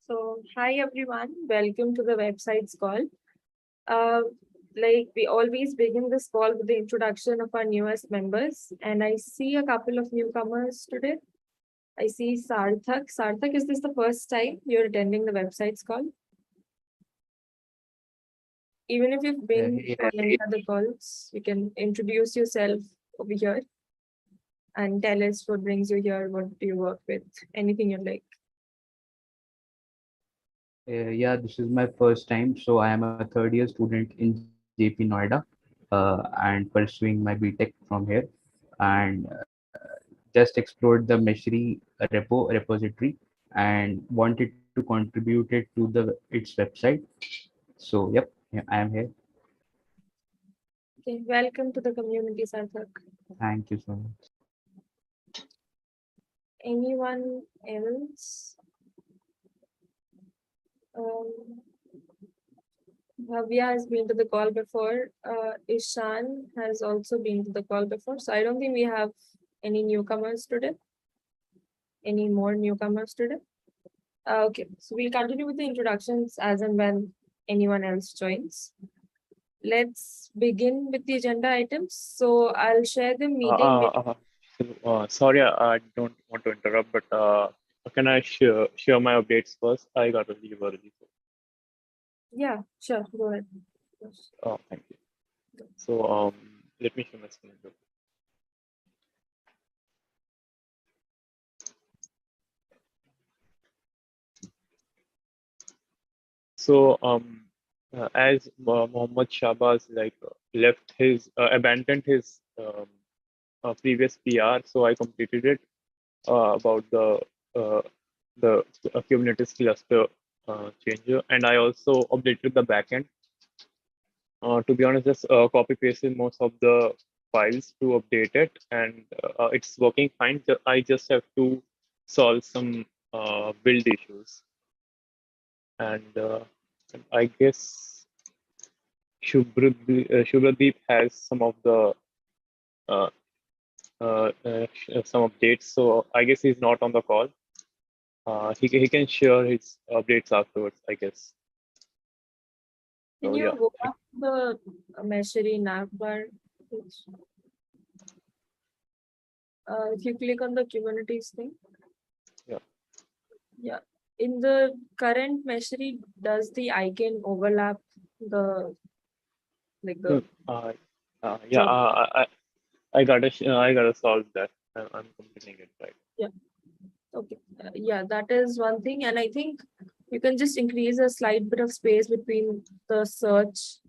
So, hi everyone, welcome to the website's call. Uh, like we always begin this call with the introduction of our newest members, and I see a couple of newcomers today. I see Sarthak. Sarthak, is this the first time you're attending the website's call? Even if you've been Yeah, on any other calls, you can introduce yourself over here and tell us what brings you here, what do you work with, anything you'd like. this is my first time. So I am a third year student in JP Noida and pursuing my BTech from here. And just explored the Meshery repository and wanted to contribute it to its website. So, yep, yeah, I am here. Okay, welcome to the community, Sarthak. Thank you so much. Anyone else? Bhavya has been to the call before. Ishan has also been to the call before. So I don't think we have any newcomers today. Any more newcomers today? Okay, so we'll continue with the introductions as and when anyone else joins. Let's begin with the agenda items. So I'll share the meeting. Sorry, I don't want to interrupt, but can I share my updates first? I got to leave early. Yeah, sure. Go ahead. Oh, thank you. So let me share my screen. So as Mohammad Shahbaz abandoned his previous PR, so I completed it about uh, the Kubernetes cluster changer, and I also updated the backend. To be honest, just copy pasted most of the files to update it, and it's working fine. I just have to solve some build issues, and I guess Subhradwip has some of the uh, some updates. So I guess he's not on the call. He can share his updates afterwards, I guess. Can you go up the Meshery navbar? If you click on the Kubernetes thing. Yeah. Yeah. In the current Meshery, does the icon overlap the I gotta solve that. I'm completing it right. Yeah. Okay. Yeah, that is one thing, and I think you can just increase a slight bit of space between the search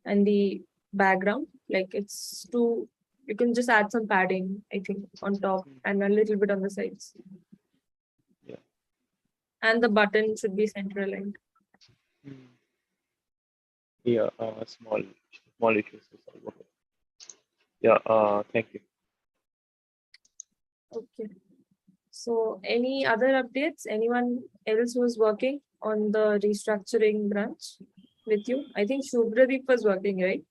and the background. Like it's too. You can just add some padding, I think, on top and a little bit on the sides. Yeah. And the button should be center aligned. Yeah, small issues to solve. Okay. Yeah, thank you. Okay. So any other updates? Anyone else who's working on the restructuring branch with you? I think Subhradwip was working, right?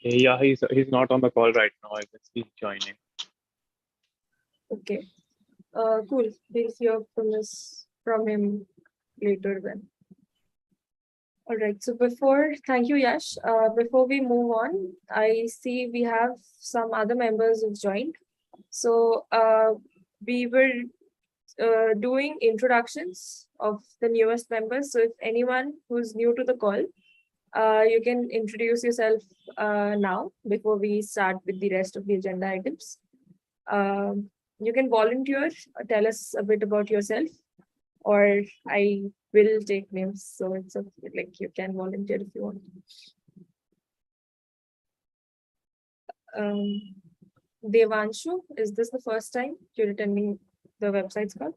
Yeah, he's not on the call right now. I guess he's joining. Okay. Cool. We'll hear from him later then. All right. So thank you, Yash. Before we move on, I see we have some other members who've joined. So we were doing introductions of the newest members. So if anyone who's new to the call, you can introduce yourself now before we start with the rest of the agenda items. You can volunteer, tell us a bit about yourself, or I will take names. So it's like you can volunteer if you want. Devanshu, is this the first time you're attending the website's call?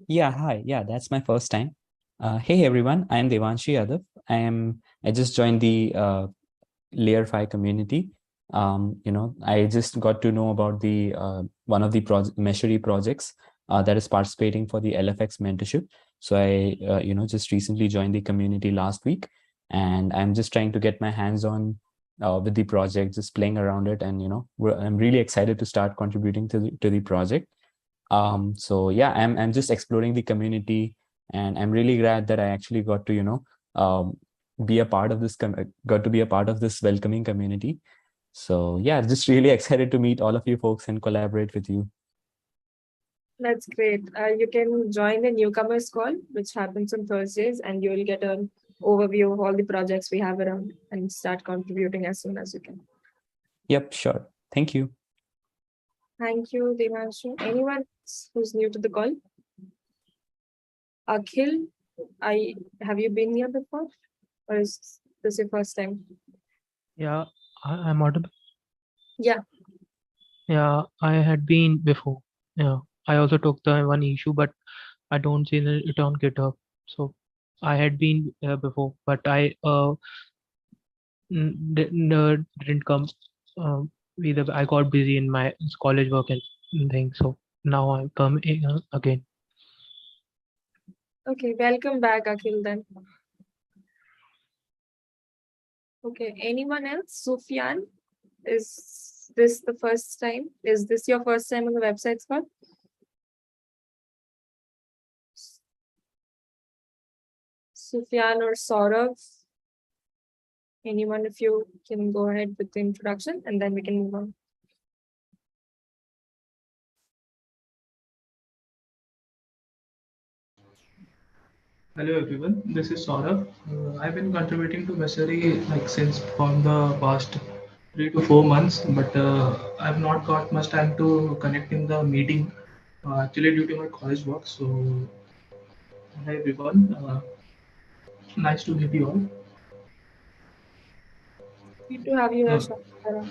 Yeah, hi. Yeah, that's my first time. Hey everyone, I am Devanshu Yadav. I just joined the Layer 5 community. I just got to know about the one of the Meshery projects that is participating for the LFX mentorship. So I just recently joined the community last week, and I'm just trying to get my hands on with the project, just playing around it, and I'm really excited to start contributing to the project. So yeah, I'm just exploring the community, and I'm really glad that I actually got to be a part of this got to be a part of this welcoming community. So yeah, just really excited to meet all of you folks and collaborate with you. That's great. You can join the newcomers call, which happens on Thursdays, and you will get an overview of all the projects we have around and start contributing as soon as you can. Yep, sure. Thank you. Thank you, Devanshu. Anyone else who's new to the call? Akhil, have you been here before, or is this your first time? Yeah, I'm audible. Yeah. Yeah, I had been before. Yeah, I also took the one issue, but I don't see it on GitHub. So I had been before, but I didn't come. Either I got busy in my college work and things. So now I come again. Okay, welcome back, Akhil, then. Okay, anyone else? Sufyan, is this the first time? Is this your first time on the website, Scott? Sufyan or Saurav? Anyone, if you can go ahead with the introduction, and then we can move on. Hello everyone, this is Saurabh. I've been contributing to Meshery like since from the past 3 to 4 months, but I've not got much time to connect in the meeting actually due to my college work. So, hi everyone, nice to meet you all. Good to have you here, Uh, Shara.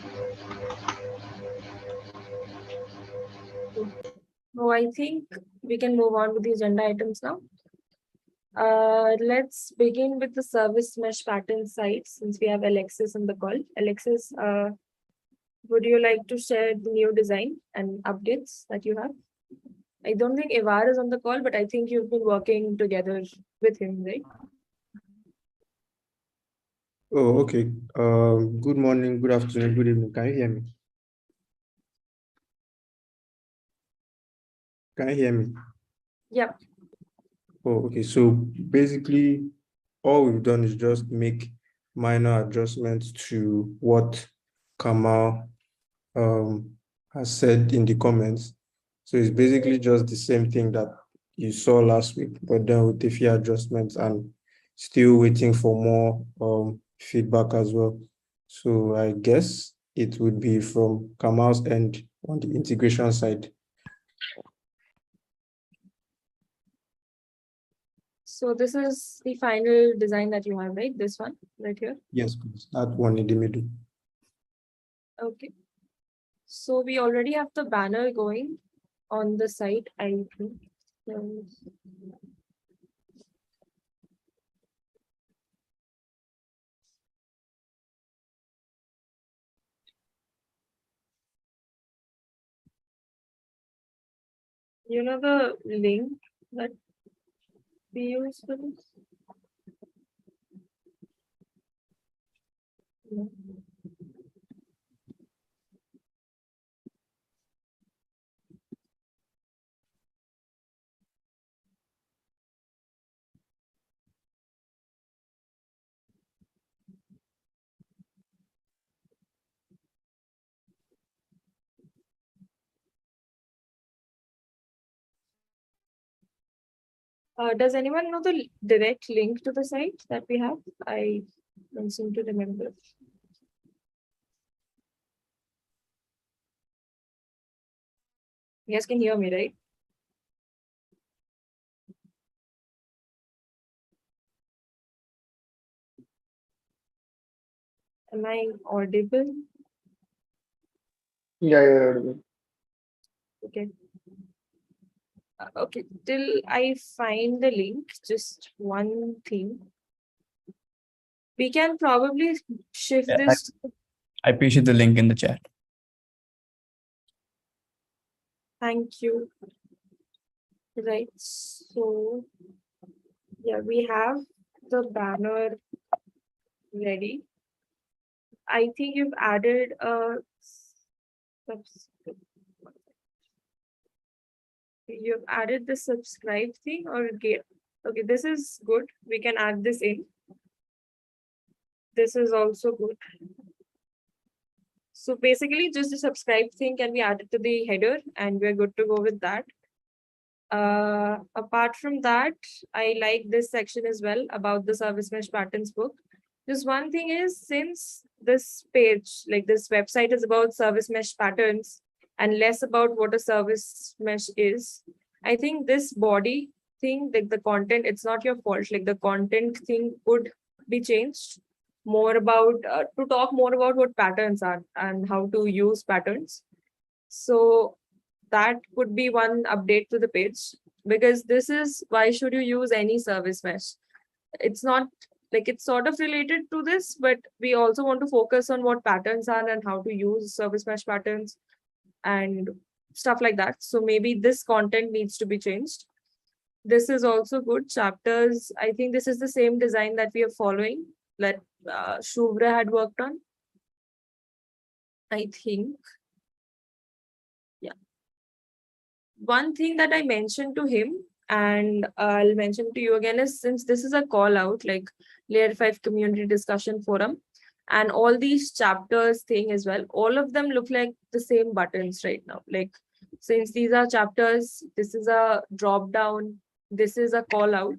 So I think we can move on with the agenda items now. Let's begin with the service mesh pattern site, since we have Alexis on the call. Alexis, would you like to share the new design and updates that you have? I don't think Evar is on the call, but I think you've been working together with him, right? Oh, okay. Good morning, good afternoon, good evening. Can you hear me? Can you hear me? Yeah. Oh, okay. So basically, all we've done is just make minor adjustments to what Kamal has said in the comments. So it's basically just the same thing that you saw last week, but then with a few adjustments and still waiting for more feedback as well. So I guess it would be from Kamal's end on the integration side. So this is the final design that you have, right? This one right here. Yes, please. That one in the middle. Okay. So we already have the banner going on the site, I think. So, you know the link that we use for this? No. Does anyone know the direct link to the site that we have? I don't seem to remember. You guys can hear me, right? Am I audible? Yeah. Okay. Okay, till I find the link, just one thing. We can probably shift Yeah, this. I pasted the link in the chat. Thank you. Right, so yeah, we have the banner ready. I think you've added a You've added the subscribe thing or get. Okay, this is good. We can add this in. This is also good. So basically just the subscribe thing can be added to the header and we're good to go with that. Apart from that, I like this section as well about the service mesh patterns book. Just one thing is, since this page, like this website is about service mesh patterns and less about what a service mesh is, I think this body thing, like the content, it's not your fault. Like the content thing could be changed more about to talk more about what patterns are and how to use patterns. So that could be one update to the page, because this is why should you use any service mesh? It's not like it's sort of related to this, but we also want to focus on what patterns are and how to use service mesh patterns and stuff like that. So maybe this content needs to be changed. This is also good. Chapters, I think this is the same design that we are following, that Shubhra had worked on, I think. One thing that I mentioned to him, and I'll mention to you again, is since this is a call out, like Layer 5 community discussion forum, and all these chapters thing as well, all of them look like the same buttons right now. Like, since these are chapters, this is a drop down, this is a call out.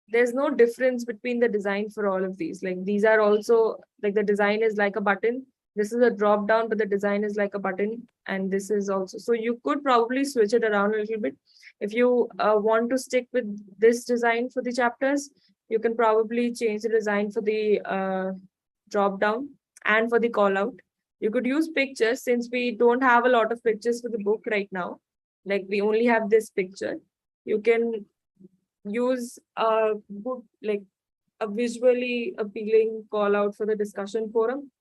There's no difference between the design for all of these. Like, these are also, like, the design is like a button. This is a drop down, but the design is like a button. And this is also, so you could probably switch it around a little bit. If you want to stick with this design for the chapters, you can probably change the design for the drop down and for the call out. You could use pictures, since we don't have a lot of pictures for the book right now. Like, we only have this picture. You can use a good, like a visually appealing call out for the discussion forum,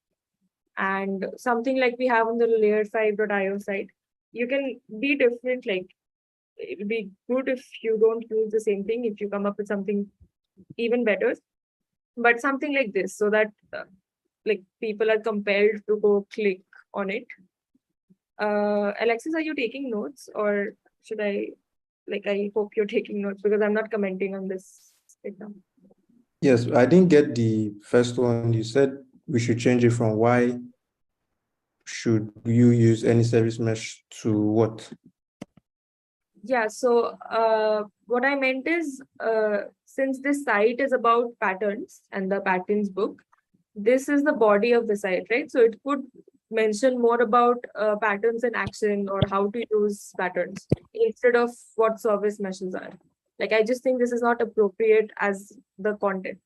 and something like we have on the layer5.io site. You can be different. Like, it would be good if you don't use the same thing, if you come up with something even better, but something like this, so that like people are compelled to go click on it. Alexis, are you taking notes, or should I, like, I hope you're taking notes, because I'm not commenting on this right now. Yes, I didn't get the first one. You said we should change it from why should you use any service mesh to what? Yeah, so what I meant is, since this site is about patterns and the patterns book, this is the body of the site, right? So it could mention more about patterns in action or how to use patterns instead of what service meshes are. Like, I just think this is not appropriate as the content.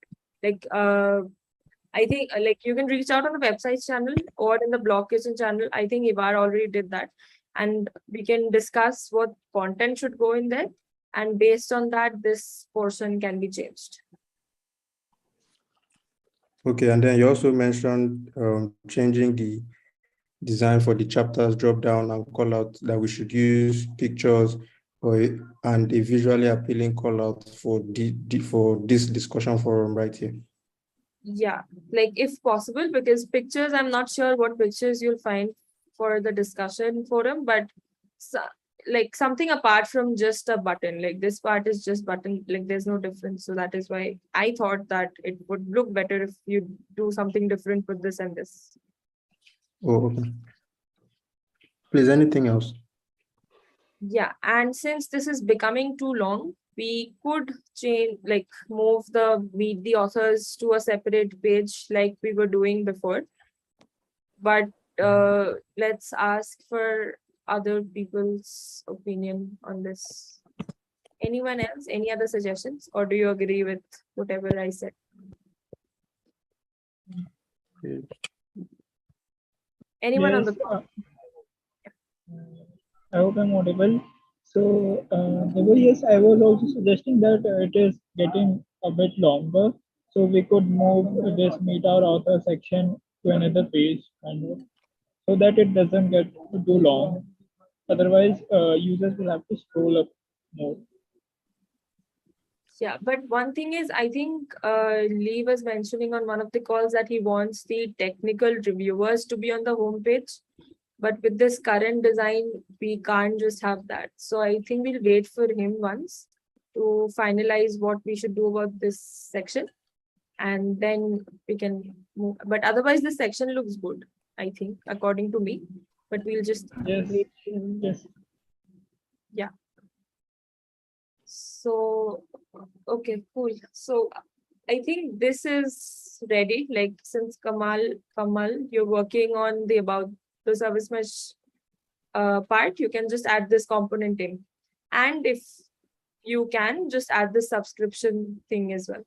Like, I think like you can reach out on the website channel or in the blog kitchen channel. I think Ivar already did that. And we can discuss what content should go in there. And based on that, this portion can be changed. Okay, and then you also mentioned changing the design for the chapters drop down and call out, that we should use pictures and a visually appealing call out for for this discussion forum right here. Yeah, like if possible, because pictures, I'm not sure what pictures you'll find for the discussion forum, but like something apart from just a button, like this part is just button, like there's no difference. So that is why I thought that it would look better if you do something different with this and this. Oh, okay. Please, anything else? Yeah, and since this is becoming too long, we could change, like move the meet the authors to a separate page like we were doing before. But let's ask for other people's opinion on this. Anyone else? Any other suggestions? Or do you agree with whatever I said? Okay. Anyone on the Yes, call? I hope I'm audible. So, yes, I was also suggesting that it is getting a bit longer, so we could move this meet our author section to another page, and so that it doesn't get too long. Otherwise, users will have to scroll up more. Yeah, but one thing is, I think Lee was mentioning on one of the calls that he wants the technical reviewers to be on the homepage. But with this current design, we can't just have that. So I think we'll wait for him once to finalize what we should do about this section. And then we can move. But otherwise, this section looks good, I think, according to me. But we'll just Yes. wait for him. Yes. Yeah. So, okay, cool. So I think this is ready. Like since Kamal, you're working on the about the service mesh part, you can just add this component in. And if you can, just add the subscription thing as well.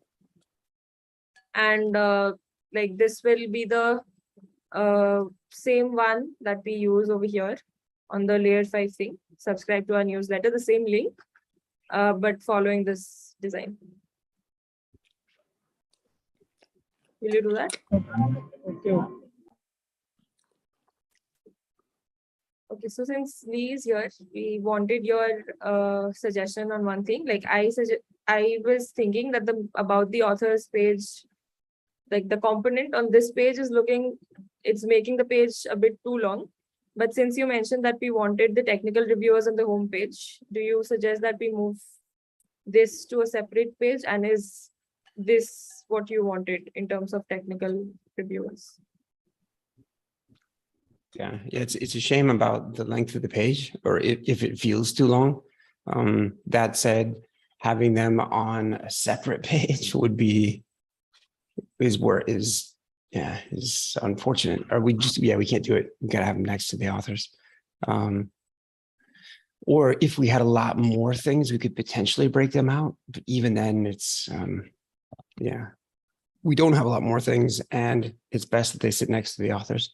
And like this will be the same one that we use over here on the layer 5 thing. Subscribe to our newsletter, the same link, but following this design. Will you do that? Okay. Okay, so since Lee is here, we wanted your suggestion on one thing. Like I was thinking that about the author's page, like the component on this page is it's making the page a bit too long. But since you mentioned that we wanted the technical reviewers on the home page, do you suggest that we move this to a separate page? And is this what you wanted in terms of technical reviewers? Yeah, it's a shame about the length of the page, or if it feels too long. That said, having them on a separate page would be is unfortunate. Or we can't do it. We gotta have them next to the authors. Or if we had a lot more things, we could potentially break them out. But even then, it's we don't have a lot more things, and it's best that they sit next to the authors.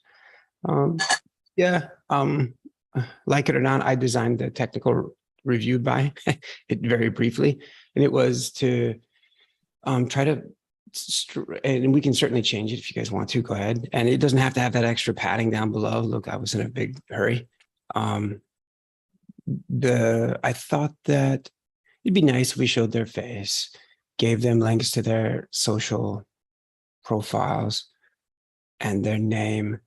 Like it or not, I designed the technical review by it very briefly, and it was to try to, and we can certainly change it if you guys want to. Go ahead, and it doesn't have to have that extra padding down below. Look, I was in a big hurry. I thought that it'd be nice if we showed their face, gave them links to their social profiles and their name.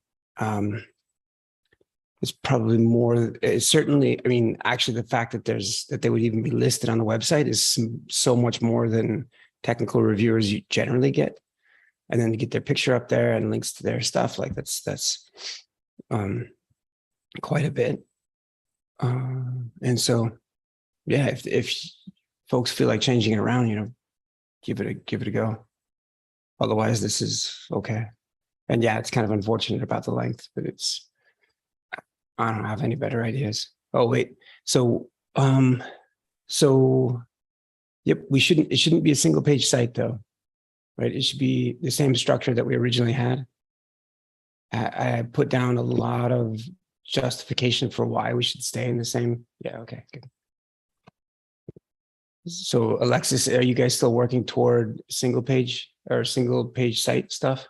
It's probably more, it's certainly, I mean, actually the fact that that they would even be listed on the website is so much more than technical reviewers you generally get. And then to get their picture up there and links to their stuff, like that's quite a bit. And so, yeah, if folks feel like changing it around, give it a go. Otherwise, this is okay. And yeah, it's kind of unfortunate about the length, but I don't have any better ideas. Oh, wait. So, yep, it shouldn't be a single page site though, right? It should be the same structure that we originally had. I put down a lot of justification for why we should stay in the same. Yeah. Okay, good. So Alexis, are you guys still working toward single page site stuff?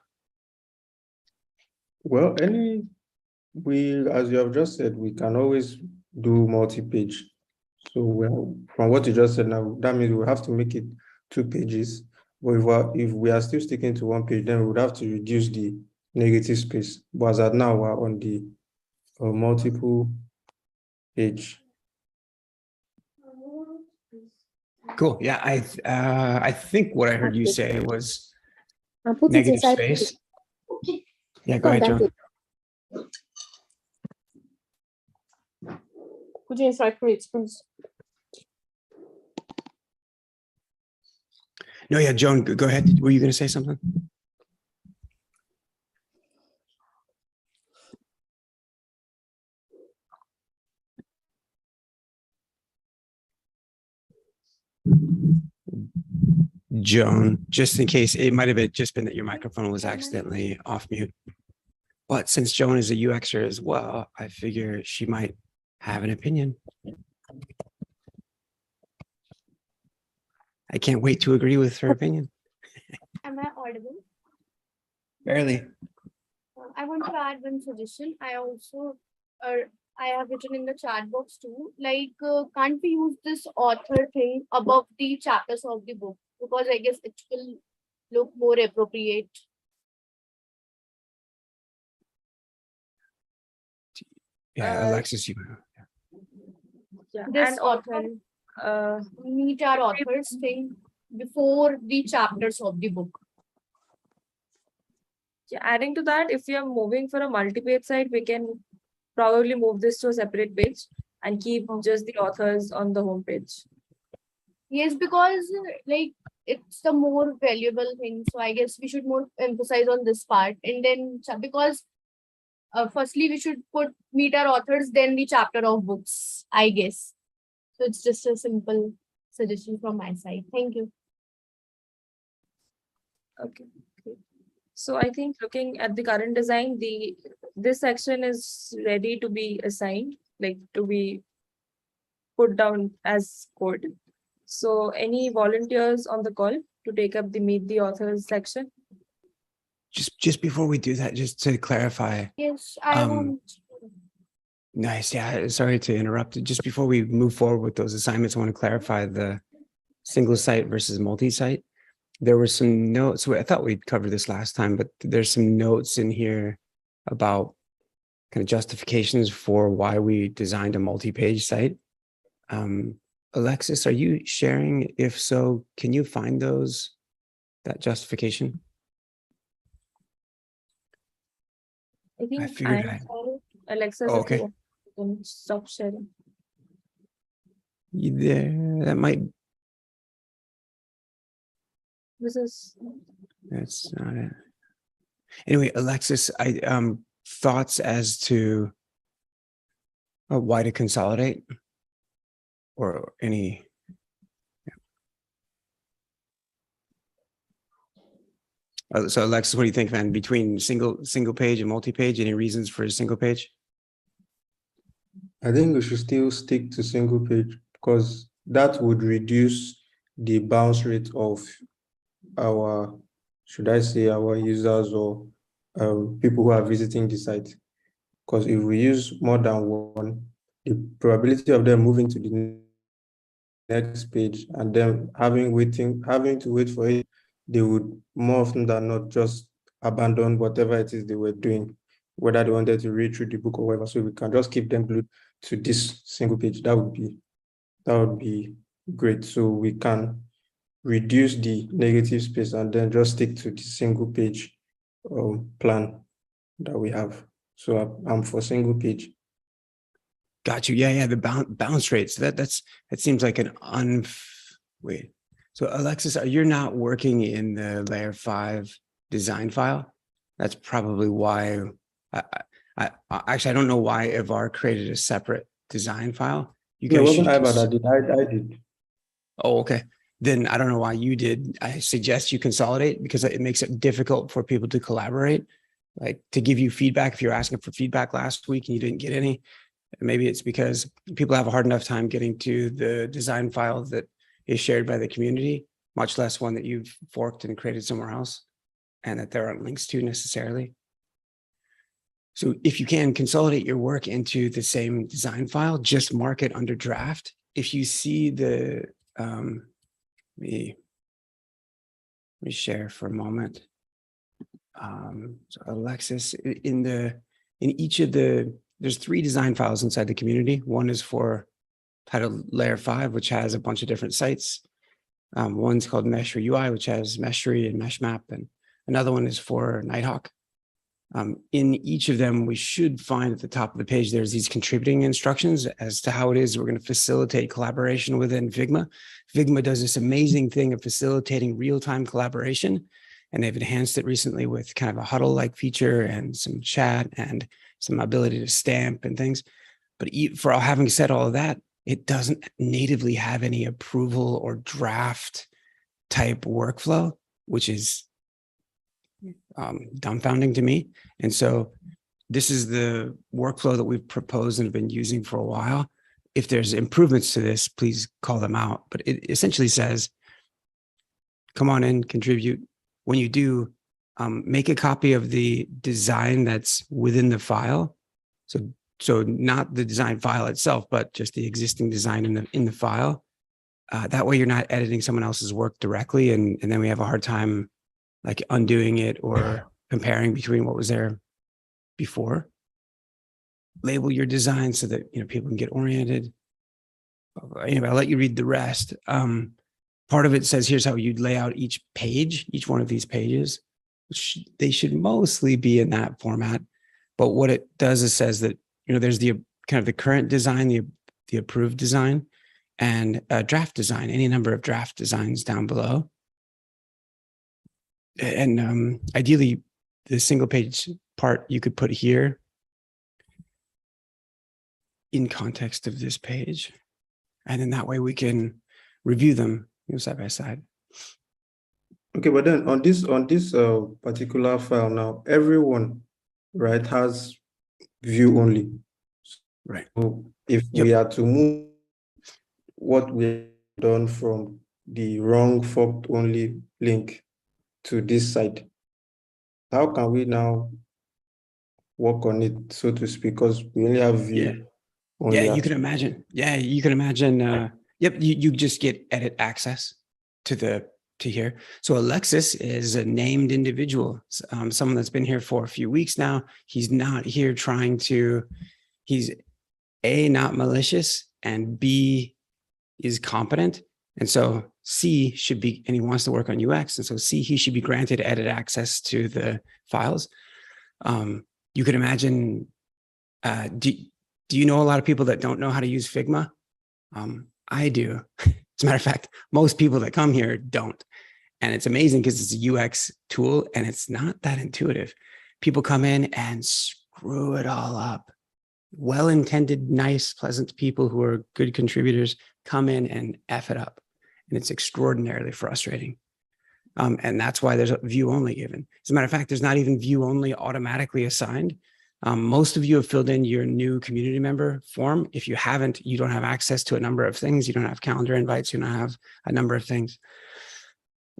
Well, as you have just said, we can always do multi-page. So from what you just said now, that means we have to make it 2 pages. But if we are still sticking to 1 page, then we would have to reduce the negative space. But as at now, we're on the multiple page. Cool. Yeah, I think what I heard you say was negative space. Yeah, go ahead, John. Put it inside, please. No, yeah, Joan, go ahead. Were you going to say something? Joan, just in case, it might have just been that your microphone was accidentally off mute. But since Joan is a UXer as well, I figure she might have an opinion. I can't wait to agree with her opinion. Am I audible? Barely. I want to add one suggestion. I have written in the chat box too. Like, can't we use this author thing above the chapters of the book? Because I guess it will look more appropriate. Yeah, Alexis, you. Yeah, This and also, author, uh, meet our authors thing before the chapters of the book. yeah, adding to that, if you're moving for a multi-page site, we can probably move this to a separate page and keep just the authors on the home page. Yes, because like it's the more valuable thing. So I guess we should more emphasize on this part. And then because firstly we should put meet our authors, then the chapter of books, I guess. So it's just a simple suggestion from my side. Thank you. Okay. Okay. So I think looking at the current design, this section is ready to be assigned, like to be put down as code. So any volunteers on the call to take up the meet the authors section? Just before we do that, just to clarify. Yes, I want. Nice. Yeah. Sorry to interrupt. Just before we move forward with those assignments, I want to clarify the single site versus multi-site. There were some notes. I thought we'd covered this last time, but there's some notes in here about kind of justifications for why we designed a multi-page site. Alexis, are you sharing? If so, can you find that justification? I think figured I'm sorry. Alexa, Oh, okay. you can stop sharing. There, that might. That's not it. Anyway, Alexis, thoughts as to why to consolidate, or any. So Alexis, what do you think, man? Between single page and multi-page, any reasons for a single page? I think we should still stick to single page because that would reduce the bounce rate of our, should I say, our users or people who are visiting the site. Because if we use more than one, the probability of them moving to the next page and then having to wait for it, they would more often than not just abandon whatever it is they were doing, whether they wanted to read through the book or whatever. So we can just keep them glued to this single page. That would be great. So we can reduce the negative space and then just stick to the single page plan that we have. So I'm for single page. Got you. Yeah. The bounce rates. That seems like an wait. So Alexis, you're not working in the layer 5 design file? That's probably why. I actually, I don't know why Ivar created a separate design file. You guys wasn't Ivar that did. I did. Oh, okay. Then I don't know why you did. I suggest you consolidate because it makes it difficult for people to collaborate, like to give you feedback. If you're asking for feedback last week and you didn't get any, maybe it's because people have a hard enough time getting to the design file that is shared by the community, much less one that you've forked and created somewhere else and that there aren't links to necessarily. So if you can consolidate your work into the same design file, just mark it under draft. If you see the, let me share for a moment. So Alexis, in each of there's 3 design files inside the community. One is for titled layer 5, which has a bunch of different sites. One's called Meshery UI, which has Meshery and Mesh Map, and another one is for Nighthawk. In each of them, we should find at the top of the page, there's these contributing instructions as to how it is we're going to facilitate collaboration within Figma. Figma does this amazing thing of facilitating real-time collaboration, and they've enhanced it recently with kind of a huddle-like feature and some chat and some ability to stamp and things. But for having said all of that, it doesn't natively have any approval or draft type workflow, which is dumbfounding to me. And so this is the workflow that we've proposed and have been using for a while. If there's improvements to this, please call them out. But it essentially says, come on in, contribute. When you do, make a copy of the design that's within the file. So not the design file itself, but just the existing design in the file. That way you're not editing someone else's work directly. And then we have a hard time like undoing it or comparing between what was there before. label your design so that people can get oriented. Anyway, I'll let you read the rest. Part of it says here's how you'd lay out each page, each one of these pages. They should mostly be in that format. But what it does is says that there's the kind of the current design, the approved design, and a draft design, any number of draft designs down below. And ideally, the single page part you could put here in context of this page. And in that way we can review them side by side. Okay, but then on this particular file now, everyone, right, has view only. Right. So if we are to move what we've done from the wrong forked only link to this side, how can we now work on it, so to speak, because we only have view only? Yeah, you can imagine. Yeah, you can imagine. Yep, you just get edit access to here. So Alexis is a named individual, someone that's been here for a few weeks now. He's not here he's A, not malicious, and B, is competent. And so C should be, and he wants to work on UX. And so C, he should be granted edit access to the files. You could imagine, do you know a lot of people that don't know how to use Figma? I do. As a matter of fact, most people that come here don't. And it's amazing because it's a UX tool and it's not that intuitive. People come in and screw it all up. Well-intended, nice, pleasant people who are good contributors come in and F it up. And it's extraordinarily frustrating. And that's why there's a view only given. As a matter of fact, there's not even view only automatically assigned. Most of you have filled in your new community member form. If you haven't, you don't have access to a number of things. You don't have calendar invites. You don't have a number of things.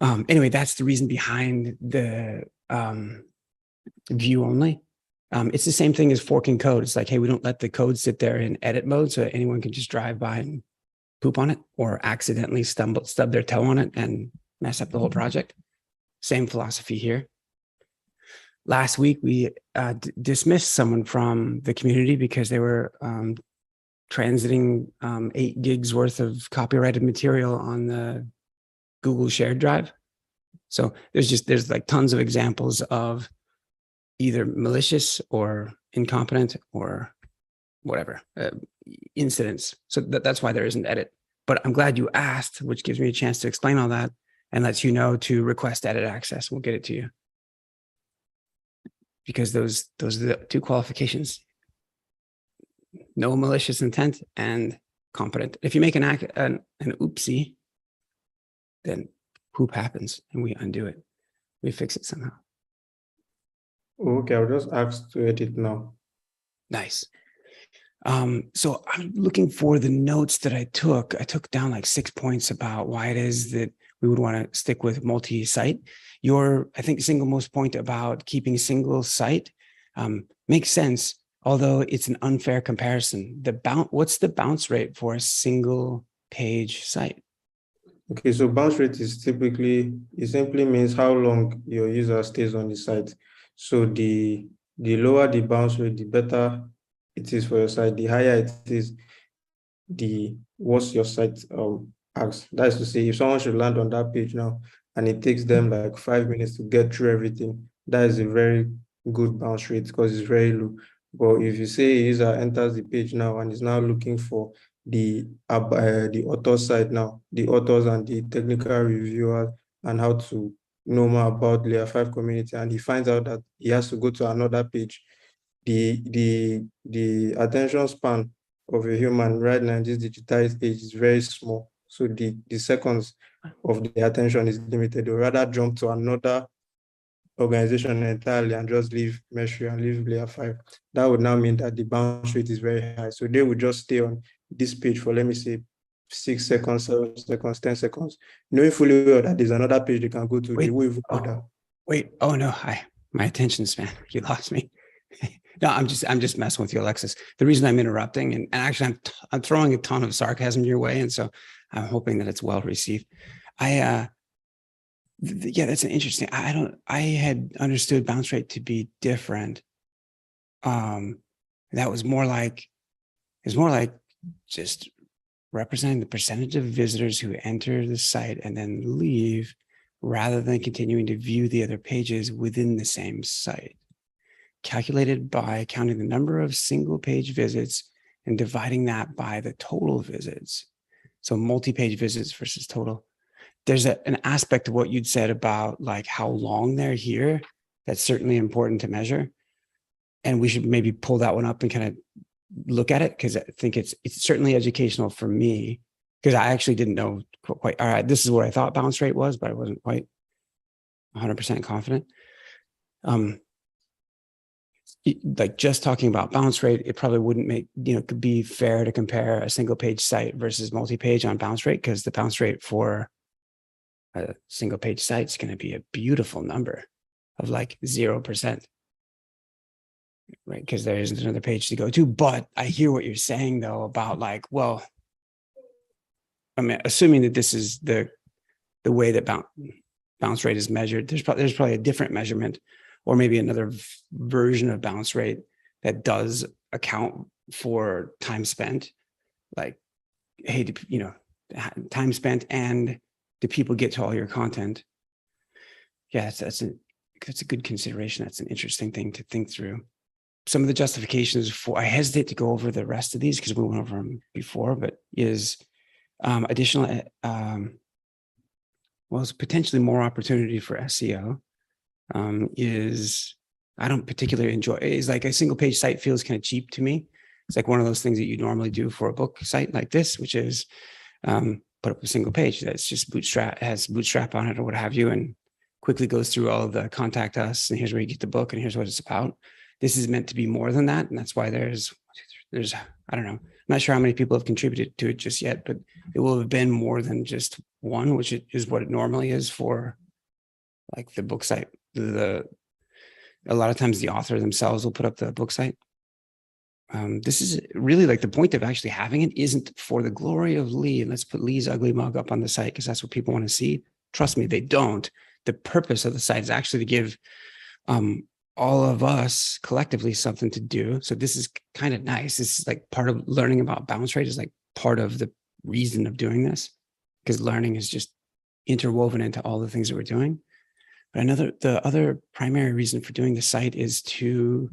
Anyway, that's the reason behind the view only. It's the same thing as forking code. It's like, hey, we don't let the code sit there in edit mode so anyone can just drive by and poop on it or accidentally stub their toe on it and mess up the whole project. Same philosophy here. Last week, we dismissed someone from the community because they were transiting 8 gigs worth of copyrighted material on the Google shared drive. So there's like tons of examples of either malicious or incompetent or whatever incidents. So that's why there isn't edit. But I'm glad you asked, which gives me a chance to explain all that and lets you know to request edit access. We'll get it to you. Because those are the 2 qualifications: no malicious intent and competent. If you make an oopsie, then poop happens and we undo it. We fix it somehow. Okay, I'll just ask to edit now. Nice. So I'm looking for the notes that I took. I took down like 6 points about why it is that we would want to stick with multi-site. Your, I think, single most point about keeping single site makes sense, although it's an unfair comparison. What's the bounce rate for a single page site? Okay, so bounce rate is typically, it simply means how long your user stays on the site. So the lower the bounce rate, the better it is for your site. The higher it is, the worse your site acts. That is to say, if someone should land on that page now and it takes them like 5 minutes to get through everything, that is a very good bounce rate because it's very low. But if you say a user enters the page now and is now looking for the author side now, the authors and the technical reviewers, and how to know more about Layer 5 community, and he finds out that he has to go to another page, the attention span of a human right now in this digitized age is very small. So the seconds of the attention is limited. They'll rather jump to another organization entirely and just leave Meshery and leave Layer 5. That would now mean that the bounce rate is very high. So they would just stay on this page for, let me say, 6 seconds, 7 seconds, 10 seconds, knowing fully well that there's another page they can go to. They will even order. Wait, oh no, my attention span, you lost me. No, I'm just messing with you, Alexis. The reason I'm interrupting, and actually I'm throwing a ton of sarcasm your way, and so I'm hoping that it's well received. Yeah, that's an interesting. I had understood bounce rate to be different. That was more like, it's more like just representing the percentage of visitors who enter the site and then leave, rather than continuing to view the other pages within the same site. Calculated by counting the number of single page visits and dividing that by the total visits. So multi-page visits versus total. There's an aspect of what you'd said about like how long they're here. That's certainly important to measure. And we should maybe pull that one up and kind of look at it, because I think it's certainly educational for me, because I actually didn't know quite, all right, this is what I thought bounce rate was, but I wasn't quite 100% confident. Like just talking about bounce rate, it probably wouldn't make, could be fair to compare a single page site versus multi-page on bounce rate, because the bounce rate for a single page site is going to be a beautiful number of like 0%. Right, because there isn't another page to go to. But I hear what you're saying though about like, well, I mean, assuming that this is the way that bounce rate is measured, there's probably a different measurement, or maybe another version of bounce rate that does account for time spent. Like, hey, time spent, and do people get to all your content? Yeah, that's a good consideration. That's an interesting thing to think through. Some of the justifications for, I hesitate to go over the rest of these because we went over them before, but is additional, it's potentially more opportunity for SEO. Is, I don't particularly enjoy, is like a single page site feels kind of cheap to me. It's like one of those things that you normally do for a book site like this, which is put up a single page that's just has bootstrap on it or what have you, and quickly goes through all of the contact us, and here's where you get the book, and here's what it's about. This is meant to be more than that. And that's why there's, I don't know, I'm not sure how many people have contributed to it just yet, but it will have been more than just one, which is what it normally is for like the book site. A lot of times the author themselves will put up the book site. This is really like the point of actually having it isn't for the glory of Lee. Let's put Lee's ugly mug up on the site because that's what people want to see. Trust me, they don't. The purpose of the site is actually to give all of us collectively something to do. So this is kind of nice. This is like part of learning about bounce rate, is like part of the reason of doing this, because learning is just interwoven into all the things that we're doing. But the other primary reason for doing the site is to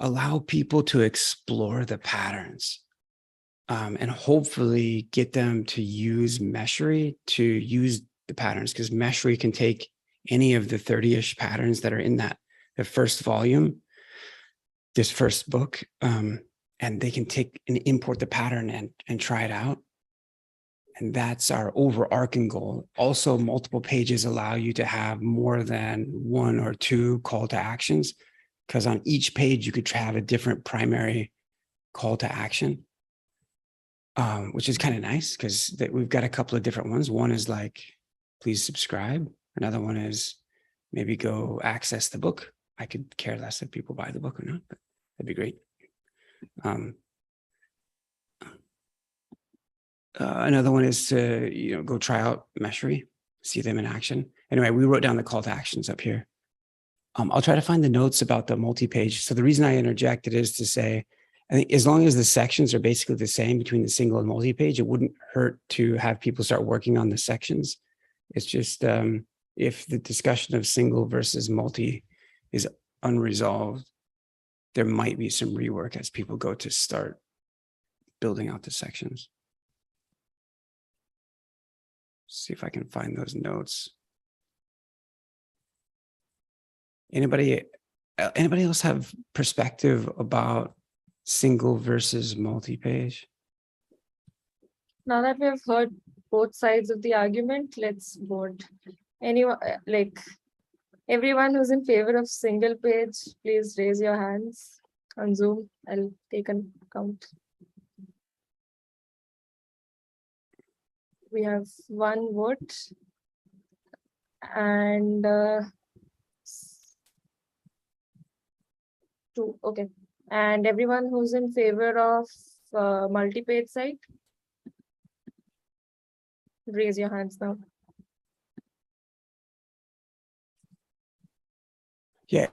allow people to explore the patterns, and hopefully get them to use Meshery to use the patterns, because Meshery can take any of the 30-ish patterns that are in the first volume, this first book, and they can take and import the pattern and try it out. And that's our overarching goal. Also, multiple pages allow you to have more than one or two call to actions, because on each page you could have a different primary call to action, which is kind of nice because we've got a couple of different ones. One is like, please subscribe. Another one is maybe go access the book. I could care less if people buy the book or not, but that'd be great. Another one is to go try out Meshery, see them in action. Anyway, we wrote down the call to actions up here. I'll try to find the notes about the multi-page. So the reason I interjected is to say, I think as long as the sections are basically the same between the single and multi-page, it wouldn't hurt to have people start working on the sections. It's just if the discussion of single versus multi is unresolved, there might be some rework as people go to start building out the sections. See if I can find those notes. Anybody else have perspective about single versus multi-page? Now that we have heard both sides of the argument, let's vote. Anyone, like everyone who's in favor of single page, please raise your hands on Zoom. I'll take a count. We have one vote, and two. Okay, and everyone who's in favor of multi-page site, raise your hands now. Yeah.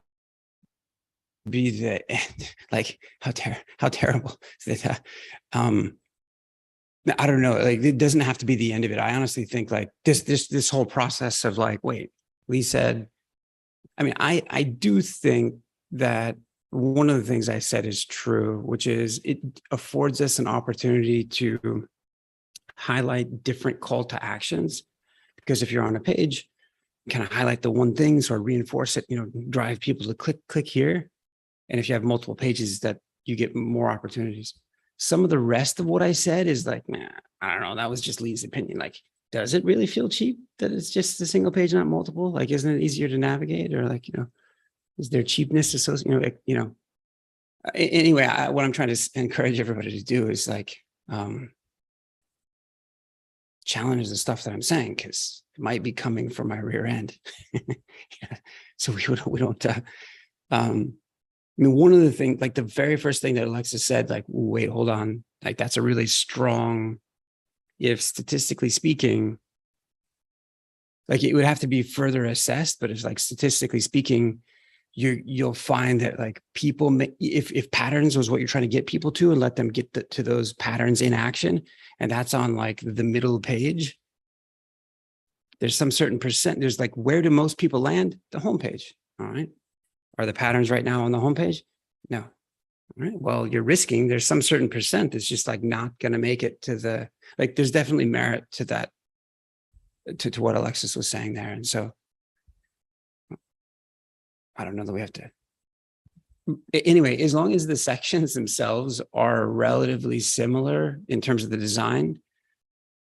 be the end. Like how terrible that I don't know, like it doesn't have to be the end of it. I honestly think like this whole process of like, wait, Lee said, I mean, I do think that one of the things I said is true, which is it affords us an opportunity to highlight different call to actions. Because if you're on a page, kind of highlight the one thing, sort of reinforce it, drive people to click here. And if you have multiple pages, that you get more opportunities. Some of the rest of what I said is like, man, I don't know, that was just Lee's opinion. Like, does it really feel cheap that it's just a single page, not multiple? Like, isn't it easier to navigate? Or like, is there cheapness associated? Anyway, what I'm trying to encourage everybody to do is like, challenge the stuff that I'm saying, because it might be coming from my rear end. Yeah. So we don't I mean, one of the things, like the very first thing that Alexis said, like, wait, hold on, like that's a really strong, if statistically speaking, like it would have to be further assessed, but it's like statistically speaking, you'll find that like people, if patterns was what you're trying to get people to and let them get to those patterns in action, and that's on like the middle page, there's some certain percent, there's like, where do most people land? The homepage, all right? Are the patterns right now on the homepage? No. All right. Well, you're risking there's some certain percent that's just like not going to make it to the, like, there's definitely merit to that, to what Alexis was saying there. And so I don't know that we have to. Anyway, as long as the sections themselves are relatively similar in terms of the design,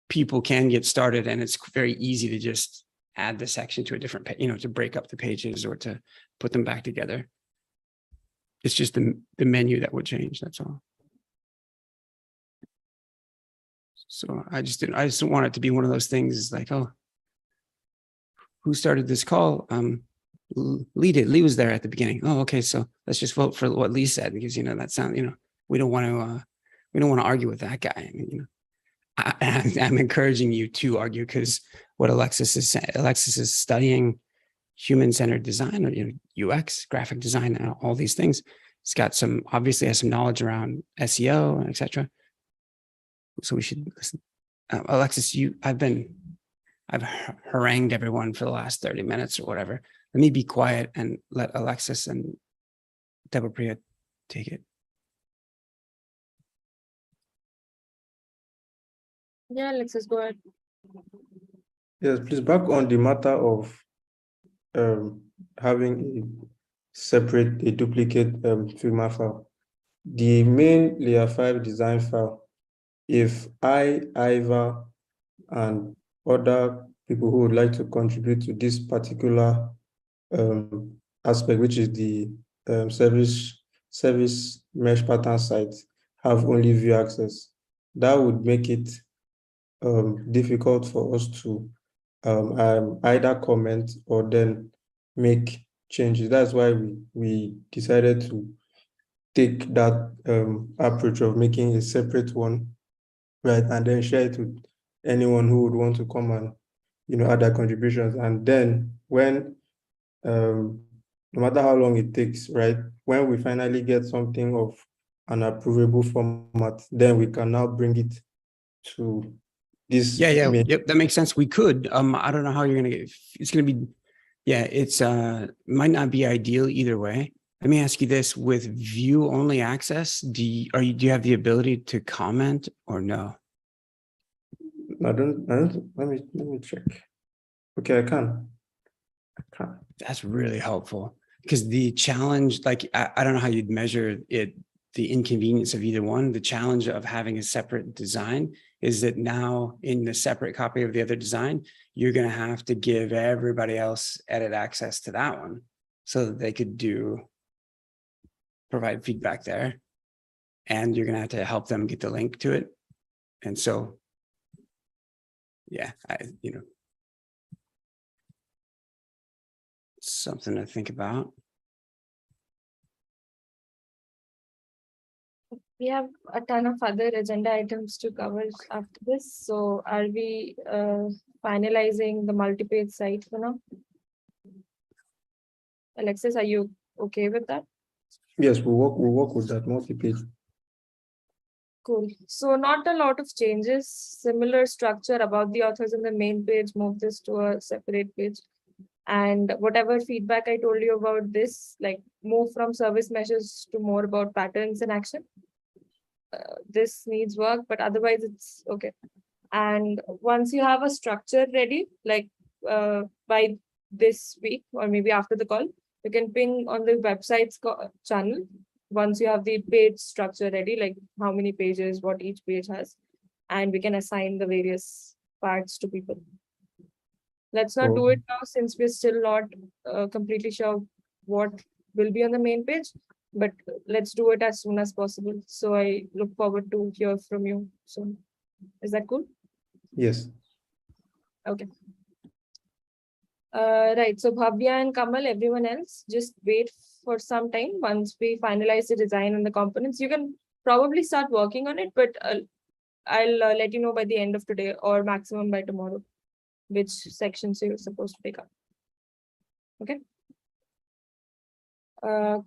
people can get started, and it's very easy to just add the section to a different page, to break up the pages or to put them back together. It's just the menu that would change, that's all. So I just didn't want it to be one of those things like, oh, who started this call? Lee did. Lee was there at the beginning. Oh, okay. So let's just vote for what Lee said, because that sounds, we don't want to argue with that guy. I'm encouraging you to argue, because what Alexis is saying, Alexis is studying human-centered design, or UX, graphic design, and all these things. It's got obviously has some knowledge around SEO, etc. So we should listen. Alexis, I've harangued everyone for the last 30 minutes or whatever. Let me be quiet and let Alexis and Deborah take it. Yeah, Alexis, go ahead. Yes, please, back on the matter of having a duplicate Figma file. The main layer 5 design file, if Iva, and other people who would like to contribute to this particular aspect, which is the service mesh pattern site, have only view access, that would make it difficult for us to either comment or then make changes. That's why we decided to take that approach of making a separate one, right, and then share it with anyone who would want to come and add their contributions. And then when no matter how long it takes, right, when we finally get something of an approvable format, then we can now bring it to this. Yep, that makes sense. We could. I don't know how you're gonna get. It's gonna be. Yeah, it's might not be ideal either way. Let me ask you this: with view only access, do you have the ability to comment or no? I don't. Let me check. Okay, I can. That's really helpful, because the challenge, like I don't know how you'd measure it, the inconvenience of either one. The challenge of having a separate design is that now in the separate copy of the other design, you're going to have to give everybody else edit access to that one so that they could provide feedback there. And you're going to have to help them get the link to it. And so, yeah, something to think about. We have a ton of other agenda items to cover after this. So are we finalizing the multi-page site for now? Alexis, are you okay with that? Yes, we'll work with that multi-page. Cool. So not a lot of changes, similar structure about the authors in the main page, move this to a separate page. And whatever feedback I told you about this, like move from service measures to more about patterns in action. This needs work, but otherwise it's okay. And once you have a structure ready, like by this week or maybe after the call, you can ping on the website's channel. Once you have the page structure ready, like how many pages, what each page has, and we can assign the various parts to people. Let's not do it now since we're still not completely sure what will be on the main page, but let's do it as soon as possible. So I look forward to hear from you soon. Is that cool? Yes. Okay. Right. So Bhavya and Kamal, everyone else, just wait for some time. Once we finalize the design and the components, you can probably start working on it, but I'll let you know by the end of today or maximum by tomorrow, which sections you're supposed to pick up. Okay.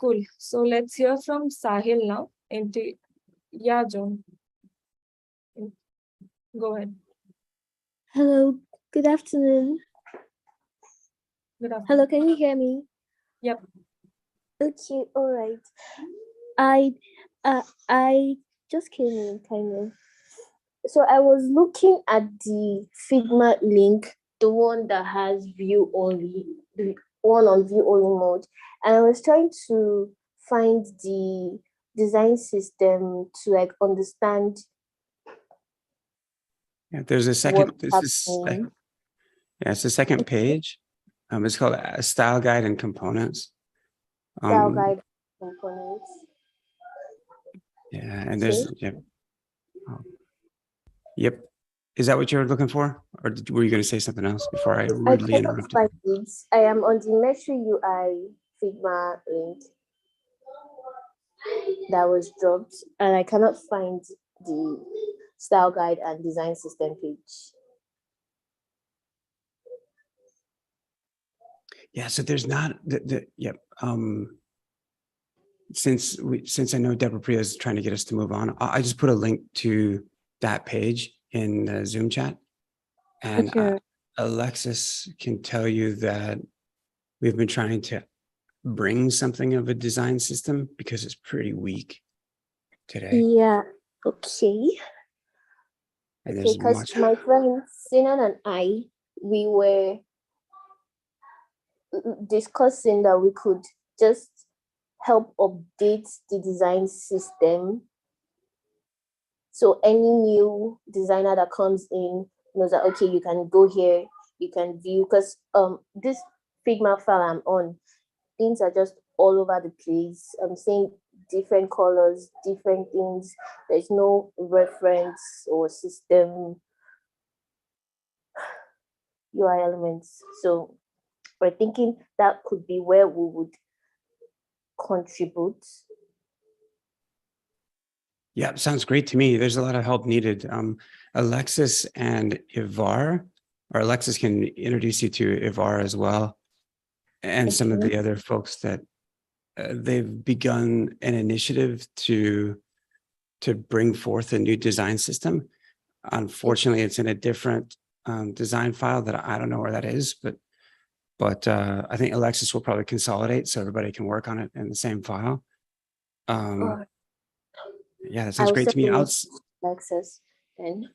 Cool. So let's hear from Sahil now. Yeah, John. Go ahead. Hello, good afternoon. Good afternoon. Hello, can you hear me? Yep. Okay, all right. I just came in kind of. So I was looking at the Figma link, the one that has view only, the one on view only mode, and I was trying to find the design system to like understand. Yeah, there's a second. Happening. Yeah, it's the second page. It's called Style Guide and Components. Style Guide Components. Yeah, and there's yep. Is that what you were looking for, or were you going to say something else before I rudely interrupted? I am on the Meshery UI Figma link that was dropped, and I cannot find the style guide and design system page. Yeah, so there's not yep. Since I know Deborah Priya is trying to get us to move on, I just put a link to that page in the Zoom chat, and Okay. Alexis can tell you that we've been trying to bring something of a design system because it's pretty weak today. Yeah. Okay. And Okay, because my friend Sinan and I, we were discussing that we could just help update the design system. So any new designer that comes in knows that, okay, you can go here, you can view, because this Figma file I'm on, things are just all over the place. I'm seeing different colors, different things. There's no reference or system UI elements. So we're thinking that could be where we would contribute. Yeah, sounds great to me. There's a lot of help needed. Alexis and Ivar, or Alexis can introduce you to Ivar as well, and some of the other folks that they've begun an initiative to bring forth a new design system. Unfortunately, it's in a different design file that I don't know where that is, but I think Alexis will probably consolidate so everybody can work on it in the same file. Yeah, that sounds great to me. Alexis, then.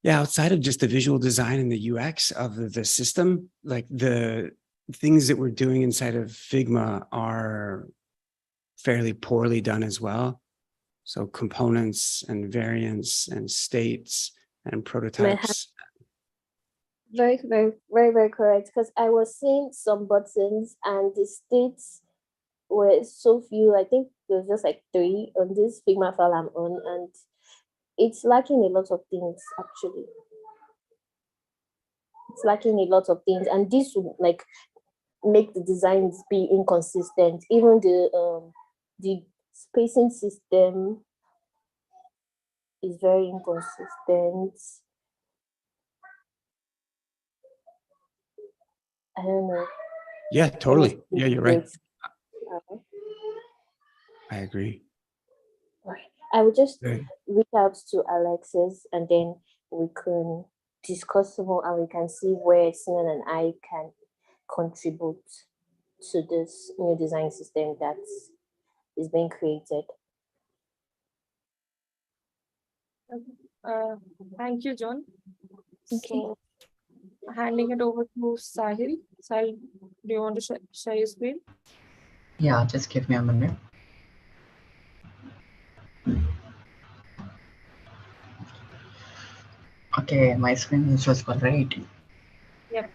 Yeah, outside of just the visual design and the UX of the system, like the things that we're doing inside of Figma are fairly poorly done as well. So components and variants and states and prototypes. Very, very, very, very correct. Because I was seeing some buttons and the states were so few. I think there's just like 3 on this Figma file I'm on, and it's lacking a lot of things actually. It's lacking a lot of things, and this would like make the designs be inconsistent. Even the spacing system is very inconsistent. I don't know. Yeah, totally. Yeah, you're right. I agree. I will just Good. reach out to Alexis and then we can discuss more and we can see where Sinan and I can contribute to this new design system that is being created. Uh, Thank you, John. Okay. So, handing it over to Sahil. Sahil, do you want to share your screen? Yeah, just give me a minute. Okay, my screen is visible, right? Yep.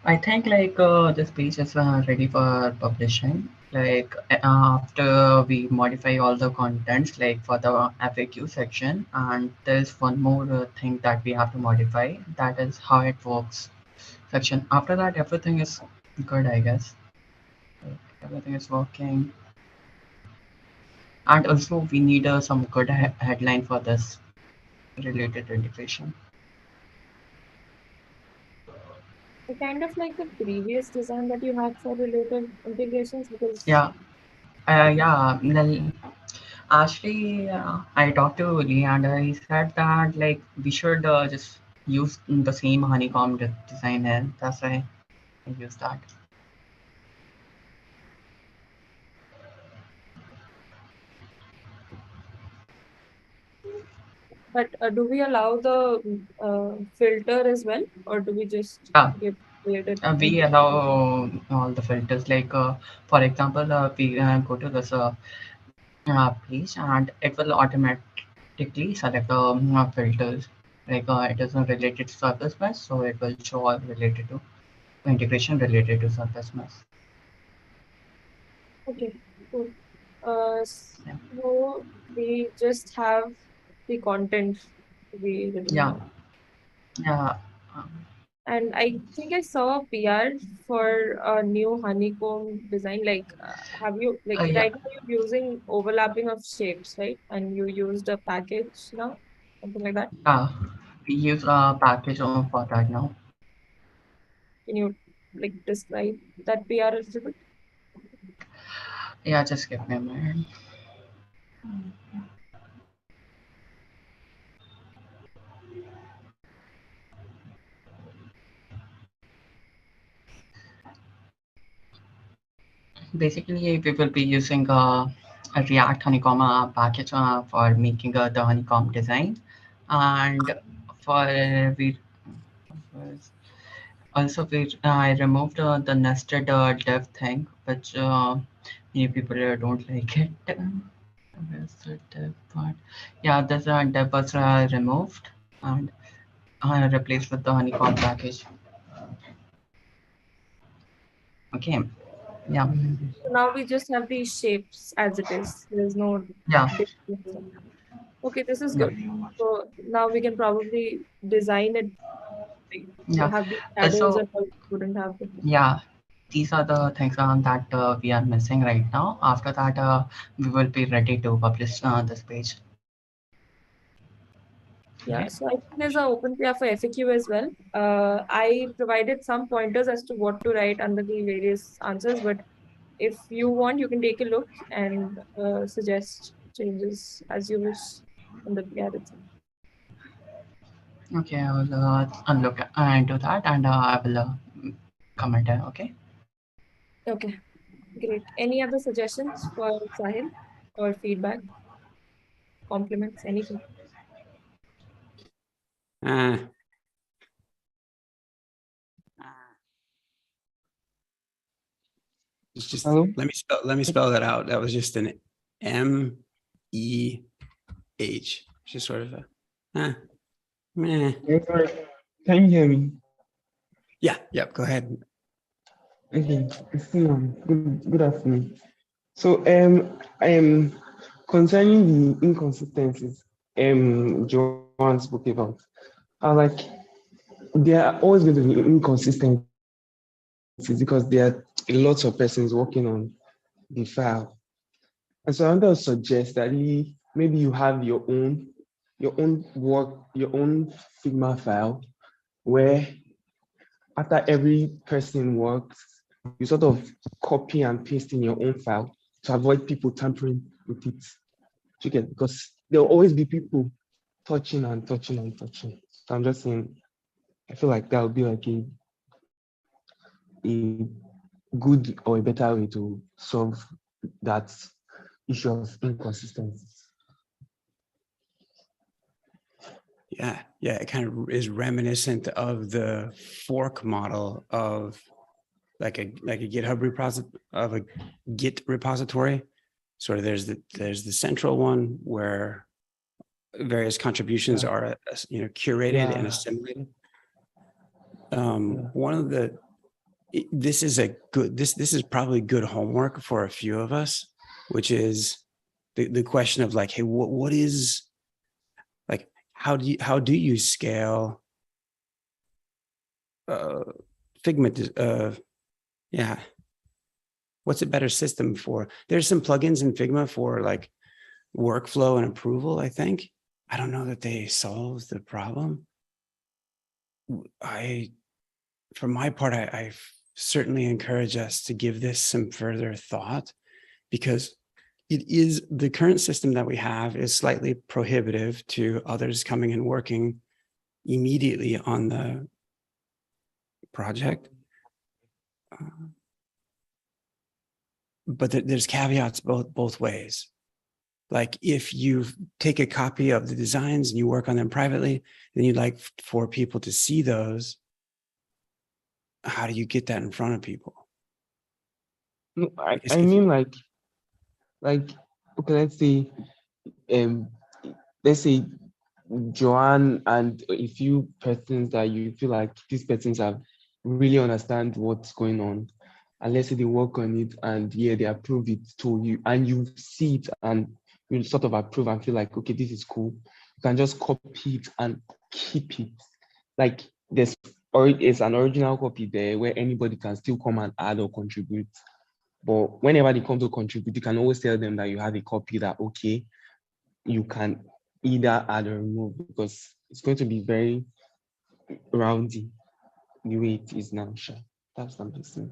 I think like this page is ready for publishing. Like after we modify all the contents, like for the FAQ section, and there's one more thing that we have to modify. That is how it works section. After that, everything is good, I guess. Like, everything is working. And also, we need some good headline for this related to integration. Kind of like the previous design that you had for related integrations because Yeah, yeah. Well, actually, I talked to Lee and he said that like we should just use the same honeycomb design here. That's why I use that. but do we allow the filter as well or do we just Yeah, give related we allow all the filters. Like for example, we go to this page and it will automatically select the filters. Like it is related to surface mesh, so it will show all related to integration related to surface mesh. Okay, cool. So we just have the content to be written Yeah, down. yeah. Um, And I think I saw a PR for a new honeycomb design. Like, have you like yeah. right now you're using overlapping of shapes, right? And you used a package now, something like that. Yeah, we use a package for that now. Can you like describe that PR a little bit? Yeah, just give me a minute. Basically, we will be using a React honeycomb package for making the honeycomb design, and for we also we I removed the nested div thing, which many people don't like it. Where's the div part? Yeah, this div was removed and replaced with the honeycomb package. Okay, yeah, So now we just have these shapes as it is. There's no yeah, difference. Okay, this is yeah, good. So now we can probably design it like, yeah. have the shadows So and all wouldn't have it. yeah, these are the things that we are missing right now. After that, we will be ready to publish this page. Yeah, Okay. so I think there's an open PR for FAQ as well. I provided some pointers as to what to write under the various answers, but if you want, you can take a look and suggest changes as you wish in the PR itself. Okay, I will look into that and I will comment. Okay. Okay, great. Any other suggestions for Sahil or feedback, compliments, anything? Uh, it's just Hello? let me spell that out. That was just an MEH. Just sort of a meh. Yeah, sorry. Can you hear me? Yeah, go ahead. Okay, good afternoon. So concerning the inconsistencies Joanne spoke about, I like there are always going to be inconsistencies because there are lots of persons working on the file. And so I want to suggest that maybe you have your own work, your own Figma file where after every person works, you sort of copy and paste in your own file. to avoid people tampering with it. You get, because there will always be people touching and touching and touching. So I'm just saying, I feel like that would be like a good or a better way to solve that issue of inconsistencies. Yeah, it kind of is reminiscent of the fork model of like a GitHub Git repository. Sort of there's the central one where various contributions are curated and assimilated. One of the this is probably good homework for a few of us, which is the question of like, hey, what is like, how do you scale Figma? What's a better system for? There's some plugins in Figma for like workflow and approval, I think. I don't know that they solve the problem. For my part, I certainly encourage us to give this some further thought, because the current system that we have is slightly prohibitive to others coming and working immediately on the project. But there's caveats both ways. Like if you take a copy of the designs and you work on them privately, then you'd like for people to see those. How do you get that in front of people? No, I mean like, okay, let's say Joanne and a few persons that you feel like these persons have really understand what's going on, and let's say they work on it and they approve it to you, and you see it and you sort of approve and feel like, okay, this is cool. You can just copy it and keep it. Like it's an original copy there where anybody can still come and add or contribute. But whenever they come to contribute, you can always tell them that you have a copy that, okay, you can either add or remove, because it's going to be very roundy the way it is now. Sure. That's something.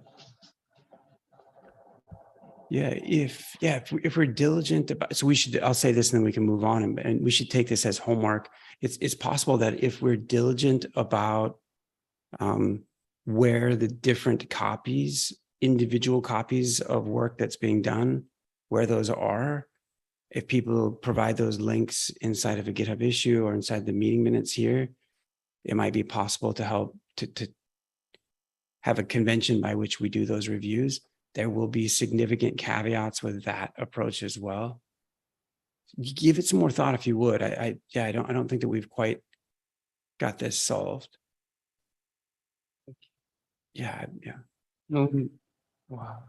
Yeah, if we're diligent about, so I'll say this and then we can move on, and we should take this as homework. It's possible that if we're diligent about where the different individual copies of work that's being done, where those are, if people provide those links inside of a GitHub issue or inside the meeting minutes here, it might be possible to help to have a convention by which we do those reviews. There will be significant caveats with that approach as well. Give it some more thought if you would. I don't think that we've quite got this solved. Yeah. No. Wow.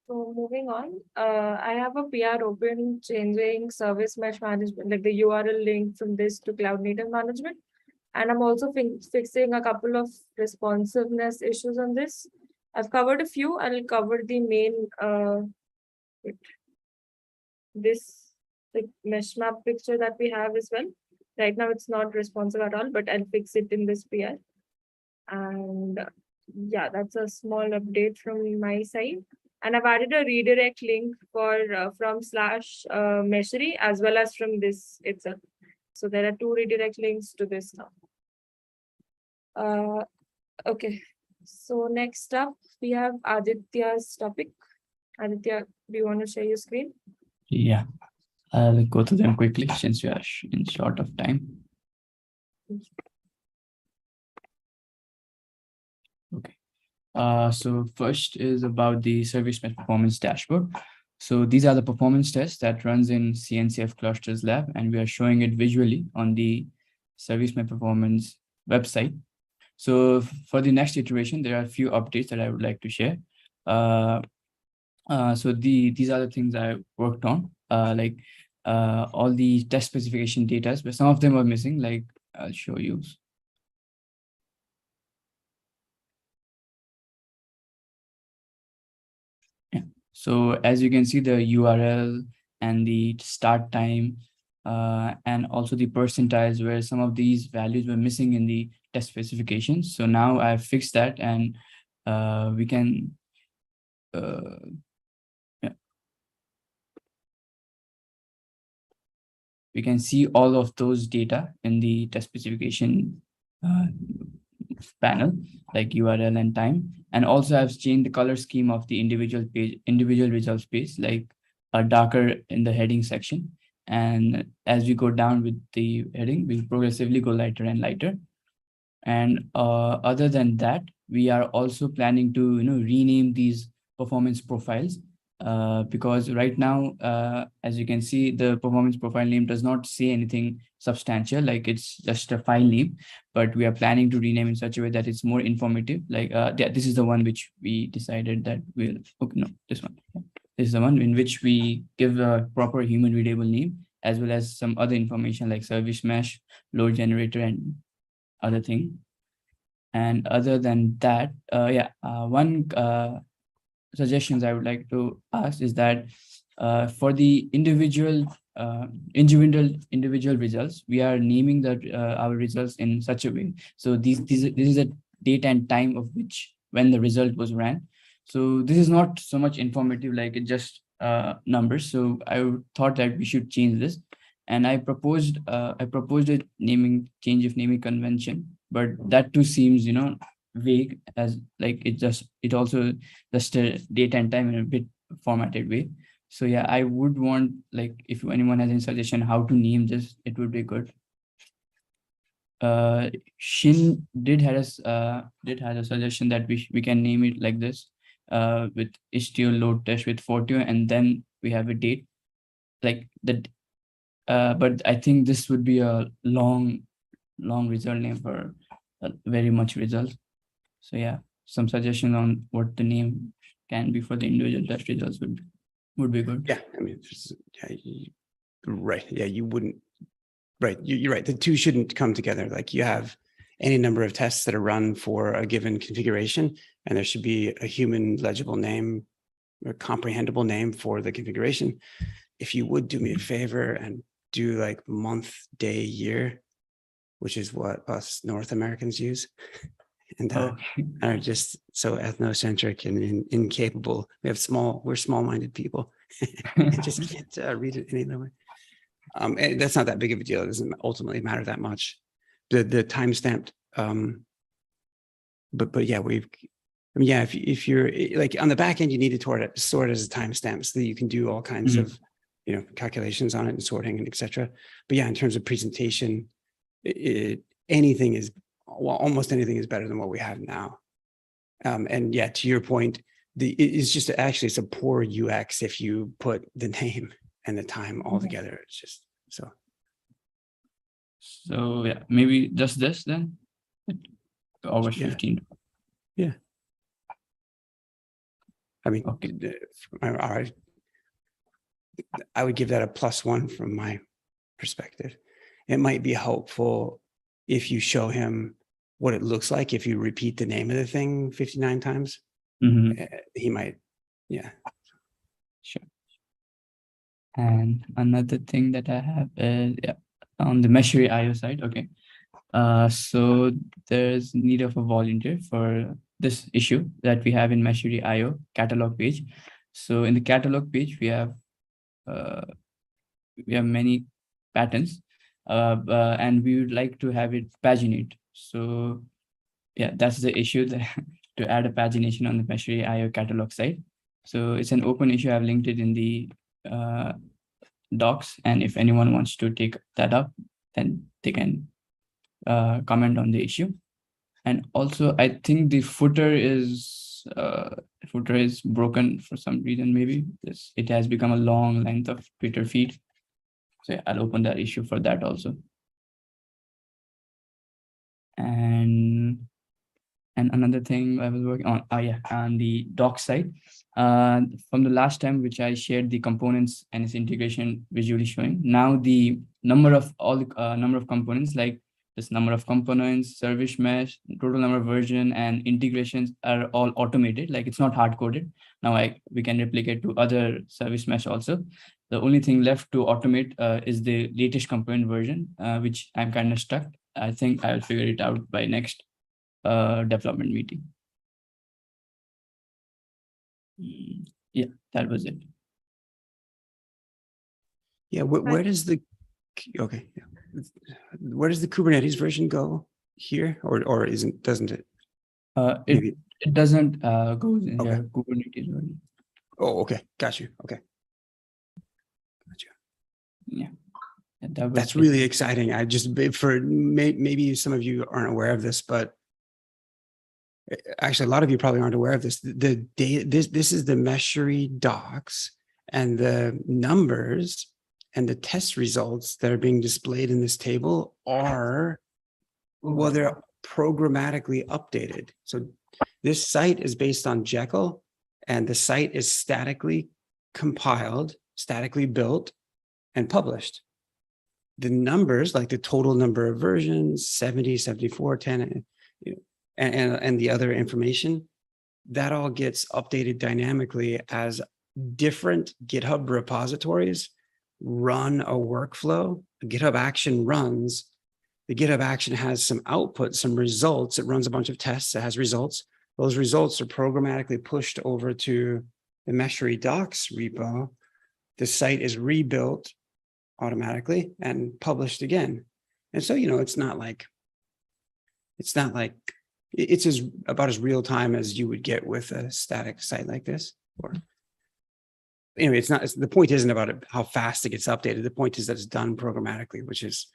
So moving on, I have a PR open changing service mesh management, like the URL link from this to cloud native management. And I'm also fixing a couple of responsiveness issues on this. I've covered a few. I'll cover the main, this like mesh map picture that we have as well. Right now it's not responsive at all, but I'll fix it in this PR. And yeah, that's a small update from my side. And I've added a redirect link for from / Meshery as well as from this itself. So there are 2 redirect links to this now. Okay, so next up we have Aditya's topic. Aditya, do you want to share your screen? Yeah, I'll go through them quickly since we are in short of time. Okay. So first is about the service mesh performance dashboard. So these are the performance tests that runs in CNCF Clusters Lab, and we are showing it visually on the service mesh performance website. So for the next iteration, there are a few updates that I would like to share. So these are the things I worked on, like all the test specification data, but some of them are missing, like I'll show you. So as you can see, the URL and the start time and also the percentiles where some of these values were missing in the test specifications. So now I've fixed that, and we can yeah, we can see all of those data in the test specification panel, like URL and time. And also I've changed the color scheme of the individual results page, like darker in the heading section. And as we go down with the heading, we'll progressively go lighter and lighter. And other than that, we are also planning to rename these performance profiles, because right now, as you can see, the performance profile name does not say anything substantial, like it's just a file name, but we are planning to rename in such a way that it's more informative. Like yeah, this is the one which we decided that we'll, okay, no, this one. This is the one in which we give a proper human readable name, as well as some other information like service mesh, load generator, and other thing. And other than that, one suggestions I would like to ask is that for the individual results, we are naming our results in such a way. So this is a date and time of which when the result was ran. So this is not so much informative, like it just numbers. So I thought that we should change this, and I proposed a change of naming convention, but that too seems vague, as like it also just a date and time in a bit formatted way. So yeah, I would want, like, if anyone has any suggestion how to name this, it would be good. Shin did have a suggestion that we can name it like this, with HTO load test with Fortio, and then we have a date like that. But I think this would be a long result name for very much results. So yeah, some suggestion on what the name can be for the individual test results would be good. Yeah, I mean, right. Yeah, you wouldn't. Right, you're right. The two shouldn't come together. Like you have any number of tests that are run for a given configuration, and there should be a human legible name, a comprehensible name for the configuration. If you would do me a favor and do like month, day, year, which is what us North Americans use, and are just so ethnocentric and incapable. We're small-minded people. I just can't read it any other way. And that's not that big of a deal. It doesn't ultimately matter that much. The timestamped, but yeah, if you're like on the back end, you need to sort it as a timestamp so that you can do all kinds of calculations on it and sorting and etc. But yeah, in terms of presentation, almost anything is better than what we have now. And yeah, to your point, it's a poor UX if you put the name and the time all together. It's just so. So yeah, maybe just this then. Over 15. Yeah. I mean, okay. I would give that a +1 from my perspective. It might be helpful if you show him what it looks like if you repeat the name of the thing 59 times. He might, yeah. Sure. And another thing that I have is on the Meshery IO side. Okay. So there's need of a volunteer for this issue that we have in Meshery IO catalog page. So in the catalog page, we have many patterns, and we would like to have it paginate. So yeah, that's the issue, to add a pagination on the Meshery IO catalog site. So it's an open issue. I've linked it in the docs, and if anyone wants to take that up, then they can comment on the issue. And also, I think the footer is broken for some reason. Maybe it has become a long length of Twitter feed. So yeah, I'll open that issue for that also. And another thing I was working on, on the doc side, from the last time which I shared the components and its integration visually showing. Now the number of components, like this number of components, service mesh, total number of version, and integrations are all automated. Like it's not hard coded. Now we can replicate to other service mesh also. The only thing left to automate is the latest component version, which I'm kind of stuck. I think I'll figure it out by next development meeting. Yeah, that was it. Yeah, where does the okay? Yeah. Where does the Kubernetes version go here, or doesn't it? It doesn't go in Okay. here. Kubernetes version. Oh, okay, got you. Okay, gotcha. Yeah, That's really exciting. I just for maybe some of you aren't aware of this, but actually a lot of you probably aren't aware of this. The this is the Meshery docs, and the numbers and the test results that are being displayed in this table are, well, they're programmatically updated. So this site is based on Jekyll, and the site is statically compiled, statically built, and published. The numbers, like the total number of versions, 70, 74, 10, and the other information, that all gets updated dynamically as different GitHub repositories run a workflow. A GitHub action runs. The GitHub action has some output, some results. It runs a bunch of tests. It has results. Those results are programmatically pushed over to the Meshery docs repo. The site is rebuilt automatically and published again. And so, it's not like it's about as real time as you would get with a static site like this. Or anyway, the point isn't about how fast it gets updated. The point is that it's done programmatically, which is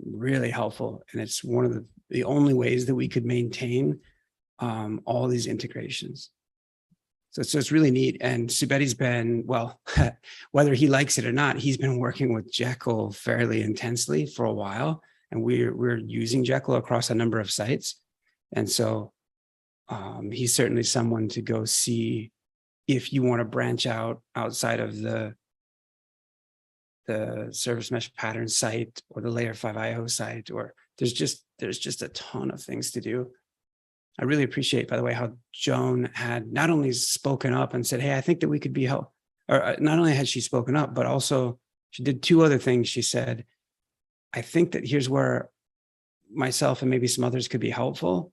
really helpful. And it's one of the only ways that we could maintain all these integrations. So it's really neat. And Subedi's been, well, whether he likes it or not, he's been working with Jekyll fairly intensely for a while. And we're using Jekyll across a number of sites. And so he's certainly someone to go see if you want to branch out outside of the service mesh pattern site or the layer 5 IO site, or there's just a ton of things to do. I really appreciate, by the way, how Joan had not only spoken up and said, hey, I think that we could be help, or not only had she spoken up, but also she did two other things. She said, I think that here's where myself and maybe some others could be helpful.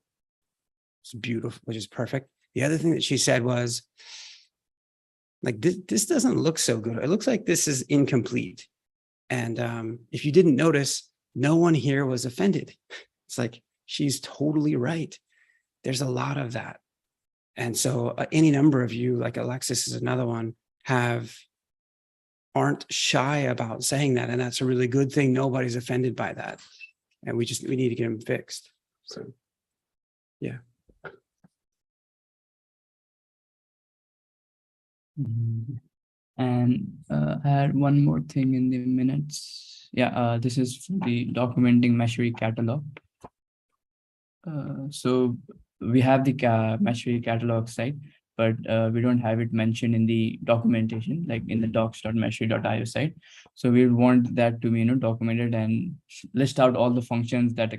It's beautiful, which is perfect. The other thing that she said was, like, this doesn't look so good. It looks like this is incomplete. And if you didn't notice, no one here was offended. It's like, she's totally right. There's a lot of that. And so any number of you, like Alexis is another one, aren't shy about saying that. And that's a really good thing. Nobody's offended by that. And we need to get them fixed. So, yeah. And I had one more thing in the minutes. Yeah, this is for the documenting Meshery Catalog. So we have the Meshery Catalog site, but we don't have it mentioned in the documentation, like in the docs.meshery.io site. So we want that to be documented and list out all the functions that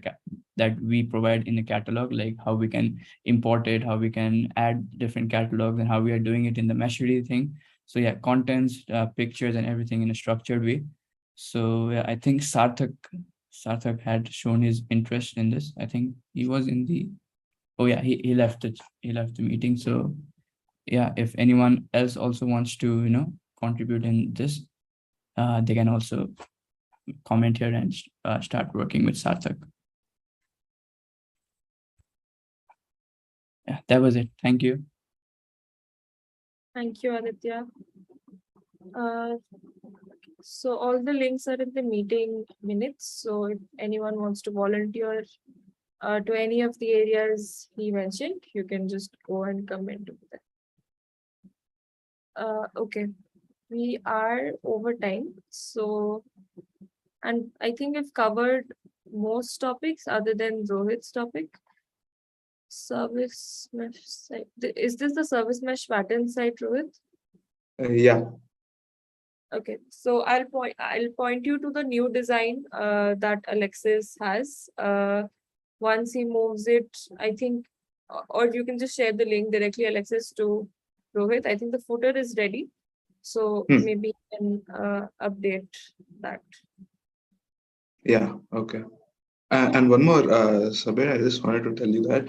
we provide in the catalog, like how we can import it, how we can add different catalogs, and how we are doing it in the Meshery thing. So yeah, contents, pictures, and everything in a structured way. So yeah, I think Sarthak had shown his interest in this. I think he was in the, oh yeah, he left it. He left the meeting. So yeah, if anyone else also wants to, contribute in this, they can also comment here and start working with Sarthak. Yeah, that was it. Thank you. Thank you, Aditya. So all the links are in the meeting minutes. So if anyone wants to volunteer to any of the areas he mentioned, you can just go and comment over there. Okay, we are over time. So, and I think we've covered most topics other than Rohit's topic. Service mesh site. Is this the service mesh pattern site, Rohit? Yeah. Okay, so I'll point you to the new design that Alexis has. Once he moves it, I think, or you can just share the link directly, Alexis, to Rohit. I think the footer is ready, so maybe you can update that. Yeah. Okay. And one more, Sabir, I just wanted to tell you that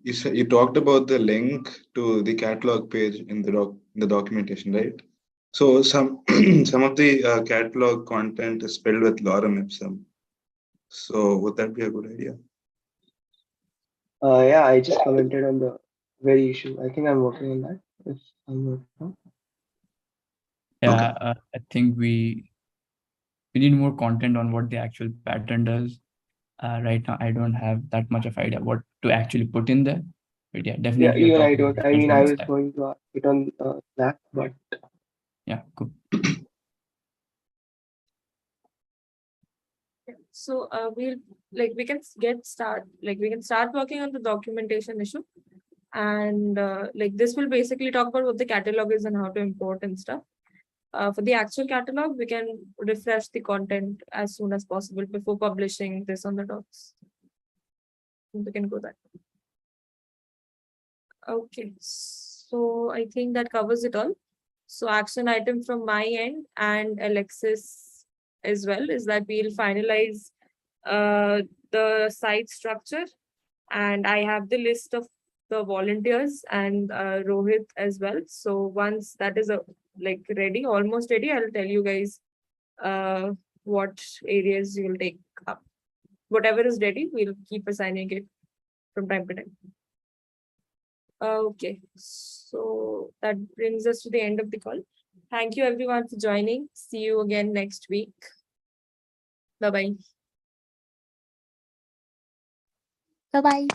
you talked about the link to the catalog page in the documentation, right? So some some of the catalog content is spelled with lorem ipsum. So would that be a good idea? Yeah, I just commented on the very issue. I think I'm working on that. If I'm not wrong. Yeah, I think we need more content on what the actual pattern does. Right now, I don't have that much of idea what to actually put in there. But yeah, Yeah, definitely a even I topic don't. to I discuss mean, on I this was time. going to it on Slack, but Yeah, cool. So we can start working on the documentation issue, and this will basically talk about what the catalog is and how to import and stuff. For the actual catalog, we can refresh the content as soon as possible before publishing this on the docs. We can go that. Okay, so I think that covers it all. So action item from my end and Alexis as well is that we'll finalize the site structure, and I have the list of the volunteers and Rohit as well. So once that is ready, almost ready, I'll tell you guys what areas you'll take up. Whatever is ready, we'll keep assigning it from time to time. Okay, so that brings us to the end of the call. Thank you everyone for joining. See you again next week. Bye-bye. Bye-bye.